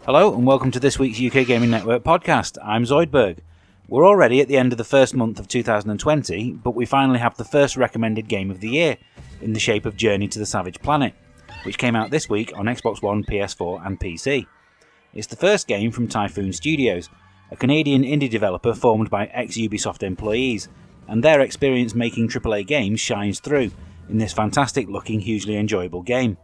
Hello and welcome to this week's UK Gaming Network podcast. I'm Zoidberg. We're already at the end of the first month of 2020, but we finally have the first recommended game of the year, in the shape of JourneyToTheSavagePlanet, which came out this week on Xbox One, PS4 and PC. It's the first game from Typhoon Studios, a Canadian indie developer formed by ex-Ubisoft employees, and their experience making AAA games shines through in this fantastic looking, hugely enjoyable game.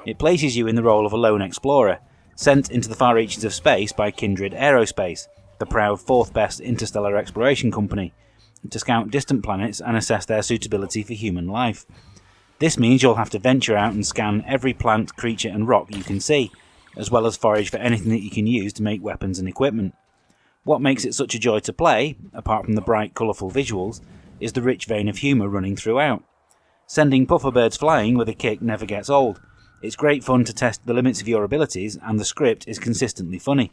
It places you in the role of a lone explorer, sent into the far reaches of space by Kindred Aerospace, the proud fourth best interstellar exploration company, to scout distant planets and assess their suitability for human life. This means you'll have to venture out and scan every plant, creature and rock you can see, as well as forage for anything that you can use to make weapons and equipment. What makes it such a joy to play, apart from the bright, colourful visuals, is the rich vein of humour running throughout. Sending puffer birds flying with a kick never gets old. It's great fun to test the limits of your abilities, and the script is consistently funny.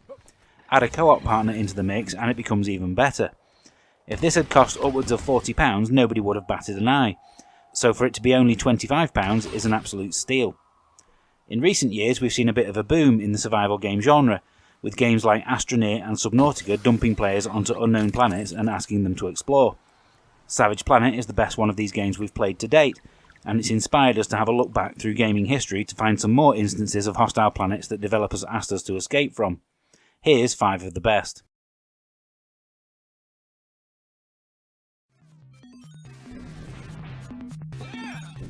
Add a co-op partner into the mix and it becomes even better. If this had cost upwards of £40, nobody would have batted an eye, so for it to be only £25 is an absolute steal. In recent years we've seen a bit of a boom in the survival game genre, with games like Astroneer and Subnautica dumping players onto unknown planets and asking them to explore. Savage Planet is the best one of these games we've played to date, and it's inspired us to have a look back through gaming history to find some more instances of hostile planets that developers asked us to escape from. Here's 5 of the best.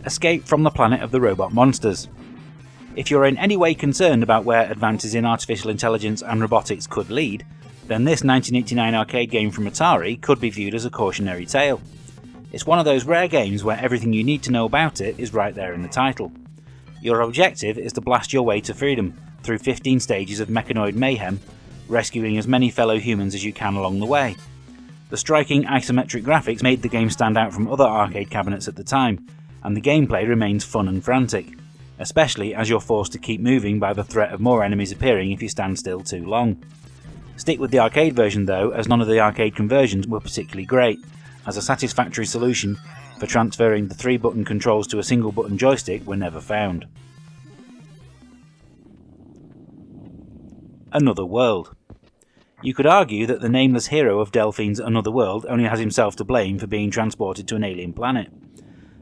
Escape from the planet of the robot monsters. If you're in any way concerned about where advances in artificial intelligence and robotics could lead, then this 1989 arcade game from Atari could be viewed as a cautionary tale. It's one of those rare games where everything you need to know about it is right there in the title. Your objective is to blast your way to freedom through 15 stages of mechanoid mayhem, rescuing as many fellow humans as you can along the way. The striking isometric graphics made the game stand out from other arcade cabinets at the time, and the gameplay remains fun and frantic, especially as you're forced to keep moving by the threat of more enemies appearing if you stand still too long. Stick with the arcade version though, as none of the arcade conversions were particularly great, as a satisfactory solution for transferring the 3-button controls to a single-button joystick were never found. Another World. You could argue that the nameless hero of Delphine's Another World only has himself to blame for being transported to an alien planet.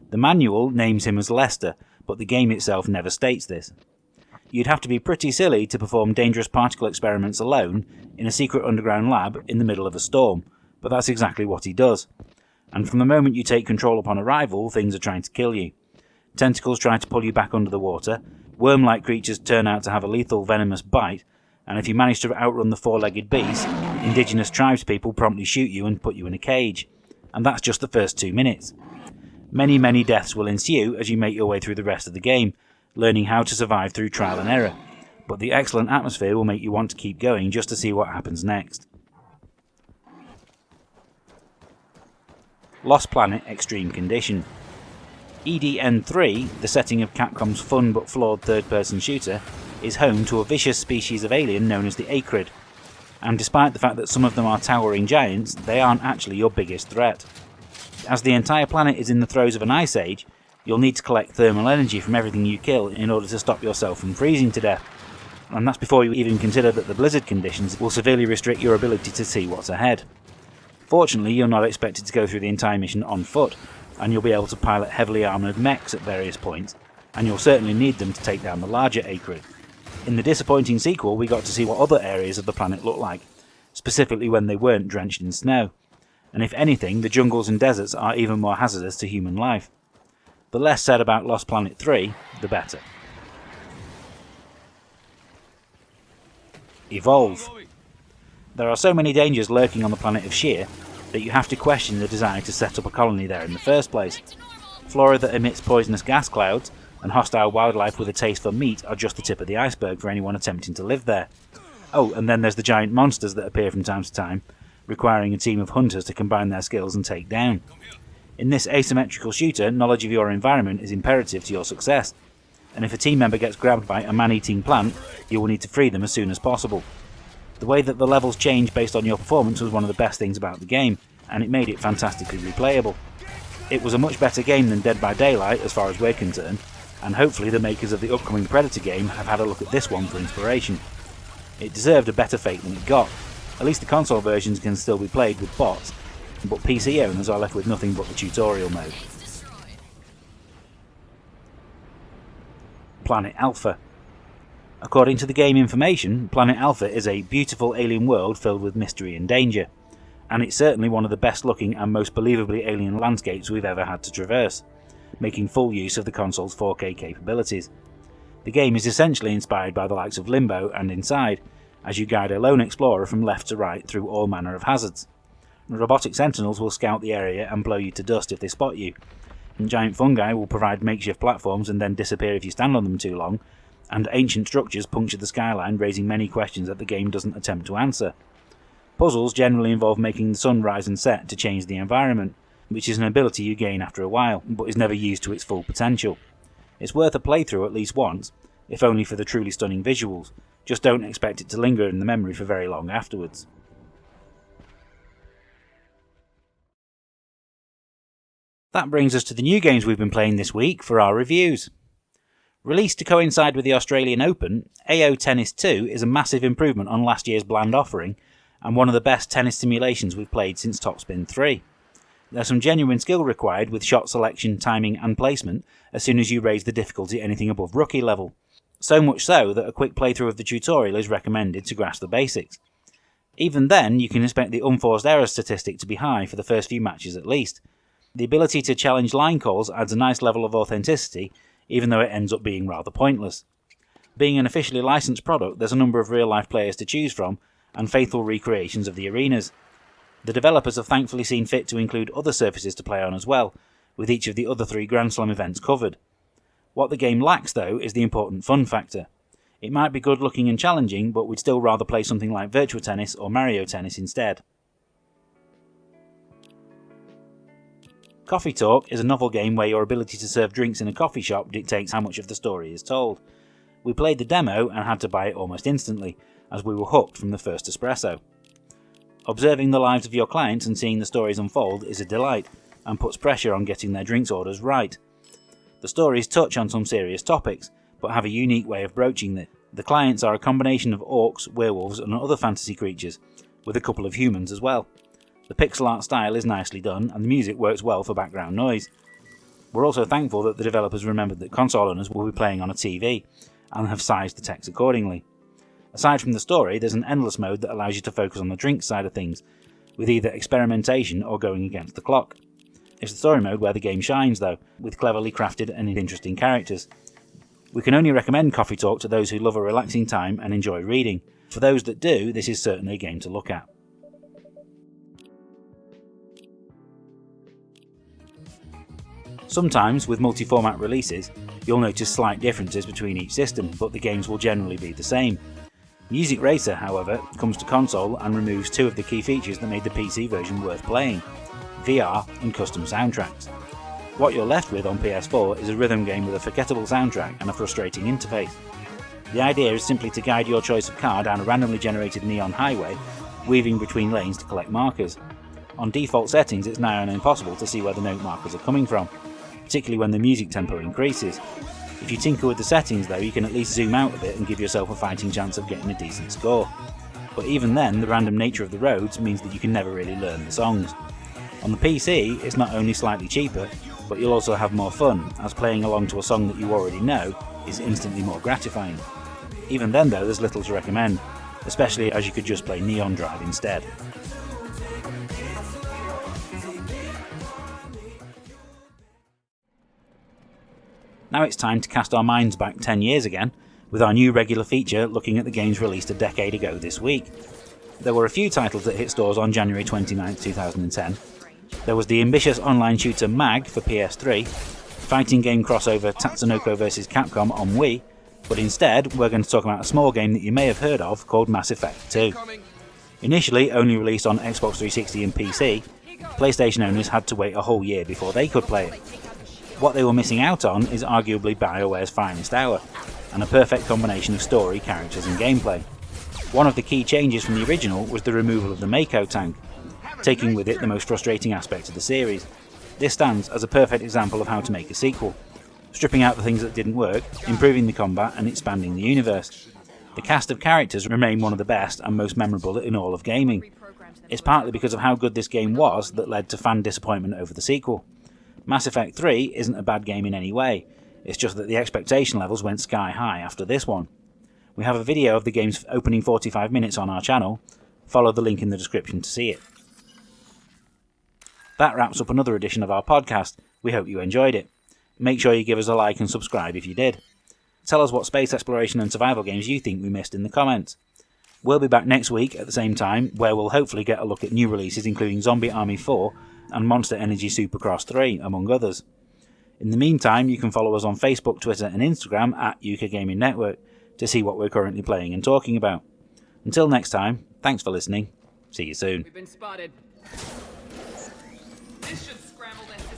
The manual names him as Lester, but the game itself never states this. You'd have to be pretty silly to perform dangerous particle experiments alone in a secret underground lab in the middle of a storm, but that's exactly what he does. And from the moment you take control upon arrival, things are trying to kill you. Tentacles try to pull you back under the water, worm-like creatures turn out to have a lethal venomous bite, and if you manage to outrun the 4-legged beast, indigenous tribespeople promptly shoot you and put you in a cage. And that's just the first 2 minutes. Many deaths will ensue as you make your way through the rest of the game, learning how to survive through trial and error, but the excellent atmosphere will make you want to keep going just to see what happens next. Lost Planet Extreme Condition. EDN3, the setting of Capcom's fun but flawed third-person shooter, is home to a vicious species of alien known as the Acrid, and despite the fact that some of them are towering giants, they aren't actually your biggest threat. As the entire planet is in the throes of an ice age, you'll need to collect thermal energy from everything you kill in order to stop yourself from freezing to death, and that's before you even consider that the blizzard conditions will severely restrict your ability to see what's ahead. Fortunately, you're not expected to go through the entire mission on foot, and you'll be able to pilot heavily armoured mechs at various points, and you'll certainly need them to take down the larger Acrid. In the disappointing sequel, we got to see what other areas of the planet look like, specifically when they weren't drenched in snow, and if anything, the jungles and deserts are even more hazardous to human life. The less said about Lost Planet 3, the better. Evolve. There are so many dangers lurking on the planet of Sheer that you have to question the desire to set up a colony there in the first place. Flora that emits poisonous gas clouds and hostile wildlife with a taste for meat are just the tip of the iceberg for anyone attempting to live there. Oh, and then there's the giant monsters that appear from time to time, requiring a team of hunters to combine their skills and take down. In this asymmetrical shooter, knowledge of your environment is imperative to your success, and if a team member gets grabbed by a man-eating plant, you will need to free them as soon as possible. The way that the levels change based on your performance was one of the best things about the game, and it made it fantastically replayable. It was a much better game than Dead by Daylight as far as we're concerned, and hopefully the makers of the upcoming Predator game have had a look at this one for inspiration. It deserved a better fate than it got. At least the console versions can still be played with bots, but PC owners are left with nothing but the tutorial mode. Planet Alpha. According to the game information, Planet Alpha is a beautiful alien world filled with mystery and danger, and it's certainly one of the best looking and most believably alien landscapes we've ever had to traverse, making full use of the console's 4K capabilities. The game is essentially inspired by the likes of Limbo and Inside, as you guide a lone explorer from left to right through all manner of hazards. Robotic sentinels will scout the area and blow you to dust if they spot you, and giant fungi will provide makeshift platforms and then disappear if you stand on them too long, and ancient structures puncture the skyline, raising many questions that the game doesn't attempt to answer. Puzzles generally involve making the sun rise and set to change the environment, which is an ability you gain after a while, but is never used to its full potential. It's worth a playthrough at least once, if only for the truly stunning visuals. Just don't expect it to linger in the memory for very long afterwards. That brings us to the new games we've been playing this week for our reviews. Released to coincide with the Australian Open, AO Tennis 2 is a massive improvement on last year's bland offering, and one of the best tennis simulations we've played since Topspin 3. There's some genuine skill required with shot selection, timing and placement as soon as you raise the difficulty anything above rookie level. So much so that a quick playthrough of the tutorial is recommended to grasp the basics. Even then, you can expect the unforced error statistic to be high for the first few matches at least. The ability to challenge line calls adds a nice level of authenticity, even though it ends up being rather pointless. Being an officially licensed product, there's a number of real-life players to choose from, and faithful recreations of the arenas. The developers have thankfully seen fit to include other surfaces to play on as well, with each of the other 3 Grand Slam events covered. What the game lacks, though, is the important fun factor. It might be good-looking and challenging, but we'd still rather play something like Virtua Tennis or Mario Tennis instead. Coffee Talk is a novel game where your ability to serve drinks in a coffee shop dictates how much of the story is told. We played the demo and had to buy it almost instantly, as we were hooked from the first espresso. Observing the lives of your clients and seeing the stories unfold is a delight, and puts pressure on getting their drinks orders right. The stories touch on some serious topics, but have a unique way of broaching them. The clients are a combination of orcs, werewolves and other fantasy creatures, with a couple of humans as well. The pixel art style is nicely done, and the music works well for background noise. We're also thankful that the developers remembered that console owners will be playing on a TV, and have sized the text accordingly. Aside from the story, there's an endless mode that allows you to focus on the drinks side of things, with either experimentation or going against the clock. It's the story mode where the game shines though, with cleverly crafted and interesting characters. We can only recommend Coffee Talk to those who love a relaxing time and enjoy reading. For those that do, this is certainly a game to look at. Sometimes, with multi-format releases, you'll notice slight differences between each system, but the games will generally be the same. Music Racer, however, comes to console and removes 2 of the key features that made the PC version worth playing: VR and custom soundtracks. What you're left with on PS4 is a rhythm game with a forgettable soundtrack and a frustrating interface. The idea is simply to guide your choice of car down a randomly generated neon highway, weaving between lanes to collect markers. On default settings, it's nigh on impossible to see where the note markers are coming from, particularly when the music tempo increases. If you tinker with the settings though, you can at least zoom out a bit and give yourself a fighting chance of getting a decent score. But even then, the random nature of the roads means that you can never really learn the songs. On the PC, it's not only slightly cheaper, but you'll also have more fun, as playing along to a song that you already know is instantly more gratifying. Even then though, there's little to recommend, especially as you could just play Neon Drive instead. Now it's time to cast our minds back 10 years again, with our new regular feature looking at the games released a decade ago this week. There were a few titles that hit stores on January 29, 2010. There was the ambitious online shooter MAG for PS3, fighting game crossover Tatsunoko vs Capcom on Wii, but instead we're going to talk about a small game that you may have heard of called Mass Effect 2. Initially only released on Xbox 360 and PC, PlayStation owners had to wait a whole year before they could play it. What they were missing out on is arguably BioWare's finest hour, and a perfect combination of story, characters and gameplay. One of the key changes from the original was the removal of the Mako tank, taking with it the most frustrating aspect of the series. This stands as a perfect example of how to make a sequel, stripping out the things that didn't work, improving the combat and expanding the universe. The cast of characters remain one of the best and most memorable in all of gaming. It's partly because of how good this game was that led to fan disappointment over the sequel. Mass Effect 3 isn't a bad game in any way, it's just that the expectation levels went sky high after this one. We have a video of the game's opening 45 minutes on our channel. Follow the link in the description to see it. That wraps up another edition of our podcast. We hope you enjoyed it. Make sure you give us a like and subscribe if you did. Tell us what space exploration and survival games you think we missed in the comments. We'll be back next week at the same time, where we'll hopefully get a look at new releases including Zombie Army 4 and Monster Energy Supercross 3, among others. In the meantime, you can follow us on Facebook, Twitter and Instagram at UKGN Network to see what we're currently playing and talking about. Until next time, thanks for listening. See you soon. We've been spotted. This should scramble the